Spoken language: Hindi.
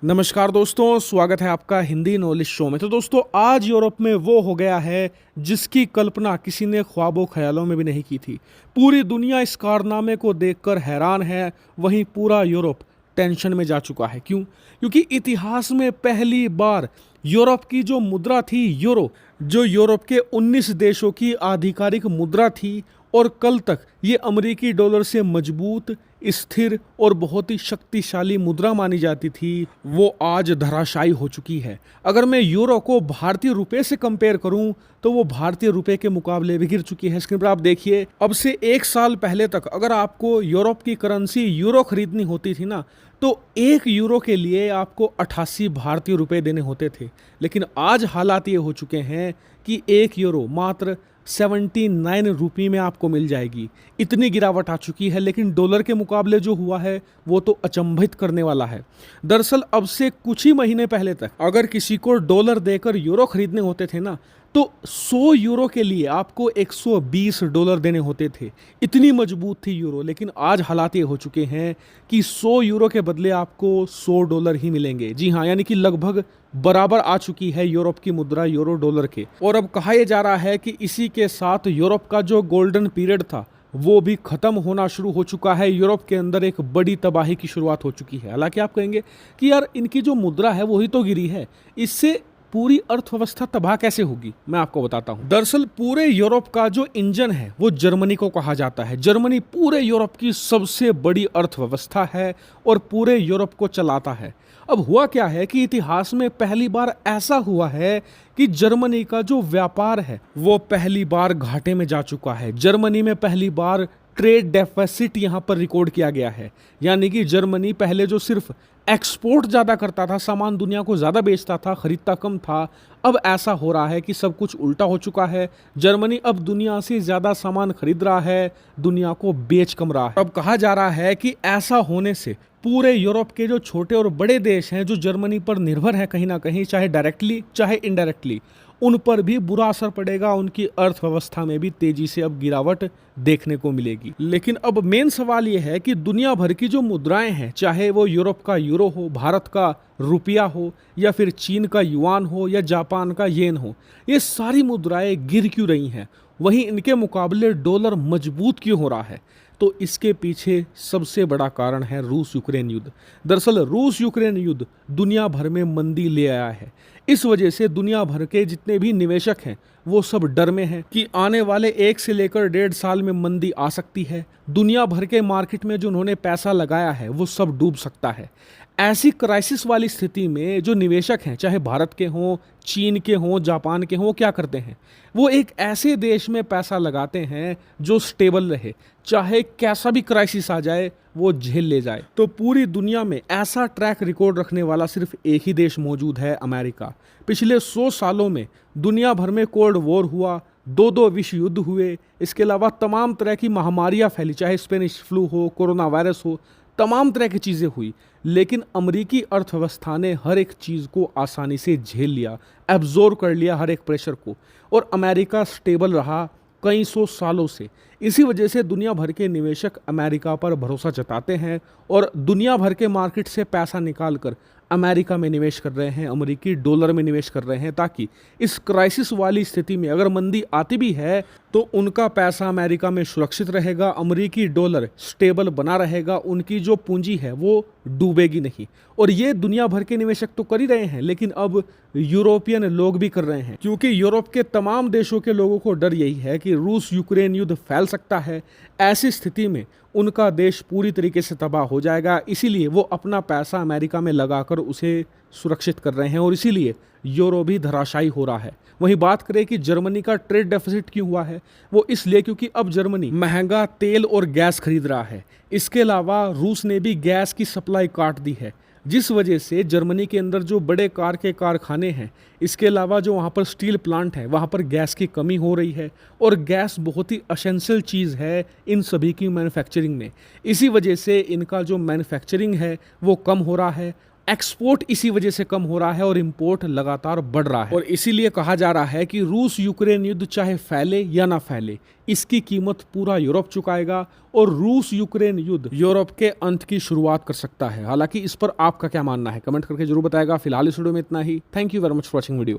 नमस्कार दोस्तों, स्वागत है आपका हिंदी नॉलेज शो में। तो दोस्तों, आज यूरोप में वो हो गया है जिसकी कल्पना किसी ने ख्वाबों ख्यालों में भी नहीं की थी। पूरी दुनिया इस कारनामे को देखकर हैरान है, वहीं पूरा यूरोप टेंशन में जा चुका है। क्यों? क्योंकि इतिहास में पहली बार यूरोप की जो मुद्रा थी यूरो, जो यूरोप के 19 देशों की आधिकारिक मुद्रा थी और कल तक ये अमेरिकी डॉलर से मजबूत, स्थिर और बहुत ही शक्तिशाली मुद्रा मानी जाती थी, वो आज धराशायी हो चुकी है। अगर मैं यूरो को भारतीय रुपए से कंपेयर करूं तो वो भारतीय रुपए के मुकाबले भी गिर चुकी है। स्क्रीन पर आप देखिए, अब से 1 साल पहले तक अगर आपको यूरोप की करेंसी यूरो खरीदनी होती थी ना, तो 1 यूरो के लिए आपको 88 भारतीय रुपए देने होते थे। लेकिन आज हालात ये हो चुके हैं कि 1 यूरो मात्र 79 रुपये में आपको मिल जाएगी। इतनी गिरावट आ चुकी है, लेकिन डॉलर के मुकाबले जो हुआ है वो तो अचंभित करने वाला है। दरअसल अब से कुछ ही महीने पहले तक अगर किसी को डॉलर देकर यूरो खरीदने होते थे ना, तो 100 यूरो के लिए आपको 120 डॉलर देने होते थे। इतनी मजबूत थी यूरो। लेकिन आज हालात ये हो चुके हैं कि 100 यूरो के बदले आपको 100 डॉलर ही मिलेंगे। जी हाँ, यानी कि लगभग बराबर आ चुकी है यूरोप की मुद्रा यूरो डॉलर के। और अब कहा यह जा रहा है कि इसी के साथ यूरोप का जो गोल्डन पीरियड था वो भी खत्म होना शुरू हो चुका है। यूरोप के अंदर एक बड़ी तबाही की शुरुआत हो चुकी है। हालांकि आप कहेंगे कि यार, इनकी जो मुद्रा है वही तो गिरी है, इससे पूरी अर्थव्यवस्था तबाह कैसे होगी? मैं आपको बताता हूं। दरअसल पूरे यूरोप का जो इंजन है वो जर्मनी को कहा जाता है। जर्मनी पूरे यूरोप की सबसे बड़ी अर्थव्यवस्था है और पूरे यूरोप को चलाता है। अब हुआ क्या है कि इतिहास में पहली बार ऐसा हुआ है कि जर्मनी का जो व्यापार है वो पहली बार घाटे में जा चुका है। जर्मनी में पहली बार ट्रेड डेफिसिट यहाँ पर रिकॉर्ड किया गया है। यानी कि जर्मनी पहले जो सिर्फ एक्सपोर्ट ज़्यादा करता था, सामान दुनिया को ज़्यादा बेचता था, खरीदता कम था, अब ऐसा हो रहा है कि सब कुछ उल्टा हो चुका है। जर्मनी अब दुनिया से ज़्यादा सामान खरीद रहा है, दुनिया को बेच कम रहा है। अब कहा जा रहा है कि ऐसा होने से पूरे यूरोप के जो छोटे और बड़े देश हैं जो जर्मनी पर निर्भर हैं कहीं ना कहीं, चाहे डायरेक्टली चाहे इनडायरेक्टली, उन पर भी बुरा असर पड़ेगा। उनकी अर्थव्यवस्था में भी तेजी से अब गिरावट देखने को मिलेगी। लेकिन अब मेन सवाल यह है कि दुनिया भर की जो मुद्राएं हैं, चाहे वो यूरोप का यूरो हो, भारत का रुपया हो, या फिर चीन का युआन हो, या जापान का येन हो, ये सारी मुद्राएं गिर क्यों रही हैं? वहीं इनके मुकाबले डॉलर मजबूत क्यों हो रहा है? तो इसके पीछे सबसे बड़ा कारण है रूस यूक्रेन युद्ध। दरअसल रूस यूक्रेन युद्ध दुनिया भर में मंदी ले आया है। इस वजह से दुनिया भर के जितने भी निवेशक हैं वो सब डर में हैं कि आने वाले 1 से लेकर 1.5 साल में मंदी आ सकती है। दुनिया भर के मार्केट में जो उन्होंने पैसा लगाया है वो सब डूब सकता है। ऐसी क्राइसिस वाली स्थिति में जो निवेशक हैं, चाहे भारत के हों, चीन के हों, जापान के हों, क्या करते हैं? वो एक ऐसे देश में पैसा लगाते हैं जो स्टेबल रहे, चाहे कैसा भी क्राइसिस आ जाए वो झेल ले जाए। तो पूरी दुनिया में ऐसा ट्रैक रिकॉर्ड रखने वाला सिर्फ एक ही देश मौजूद है, अमेरिका। पिछले 100 सालों में दुनिया भर में कोल्ड वॉर हुआ, 2 विश्व युद्ध हुए, इसके अलावा तमाम तरह की महामारियां फैली, चाहे स्पेनिश फ्लू हो, कोरोना वायरस हो, तमाम तरह की चीज़ें हुई। लेकिन अमेरिकी अर्थव्यवस्था ने हर एक चीज़ को आसानी से झेल लिया, एब्जॉर्ब कर लिया हर एक प्रेशर को, और अमेरिका स्टेबल रहा कई 100 सालों से। इसी वजह से दुनिया भर के निवेशक अमेरिका पर भरोसा जताते हैं और दुनिया भर के मार्केट से पैसा निकालकर अमेरिका में निवेश कर रहे हैं, अमेरिकी डॉलर में निवेश कर रहे हैं, ताकि इस क्राइसिस वाली स्थिति में अगर मंदी आती भी है तो उनका पैसा अमेरिका में सुरक्षित रहेगा, अमेरिकी डॉलर स्टेबल बना रहेगा, उनकी जो पूंजी है वो डूबेगी नहीं। और ये दुनिया भर के निवेशक तो कर ही रहे हैं, लेकिन अब यूरोपियन लोग भी कर रहे हैं, क्योंकि यूरोप के तमाम देशों के लोगों को डर यही है कि रूस यूक्रेन युद्ध फैल सकता है। ऐसी स्थिति में उनका देश पूरी तरीके से तबाह हो जाएगा। इसीलिए वो अपना पैसा अमेरिका में लगाकर उसे सुरक्षित कर रहे हैं, और इसीलिए यूरो भी धराशायी हो रहा है। वहीं बात करें कि जर्मनी का ट्रेड डेफिसिट क्यों हुआ है, वो इसलिए क्योंकि अब जर्मनी महंगा तेल और गैस खरीद रहा है। इसके अलावा रूस ने भी गैस की सप्लाई काट दी है, जिस वजह से जर्मनी के अंदर जो बड़े कार के कारखाने हैं, इसके अलावा जो वहाँ पर स्टील प्लांट है, वहाँ पर गैस की कमी हो रही है। और गैस बहुत ही एसेंशियल चीज़ है इन सभी की मैन्युफैक्चरिंग में। इसी वजह से इनका जो मैन्युफैक्चरिंग है वो कम हो रहा है। एक्सपोर्ट इसी वजह से कम हो रहा है और इंपोर्ट लगातार बढ़ रहा है। और इसीलिए कहा जा रहा है कि रूस यूक्रेन युद्ध चाहे फैले या ना फैले, इसकी कीमत पूरा यूरोप चुकाएगा और रूस यूक्रेन युद्ध यूरोप के अंत की शुरुआत कर सकता है। हालांकि इस पर आपका क्या मानना है, कमेंट करके जरूर बताएगा। फिलहाल इस वीडियो में इतना ही। Thank you very much for watching video.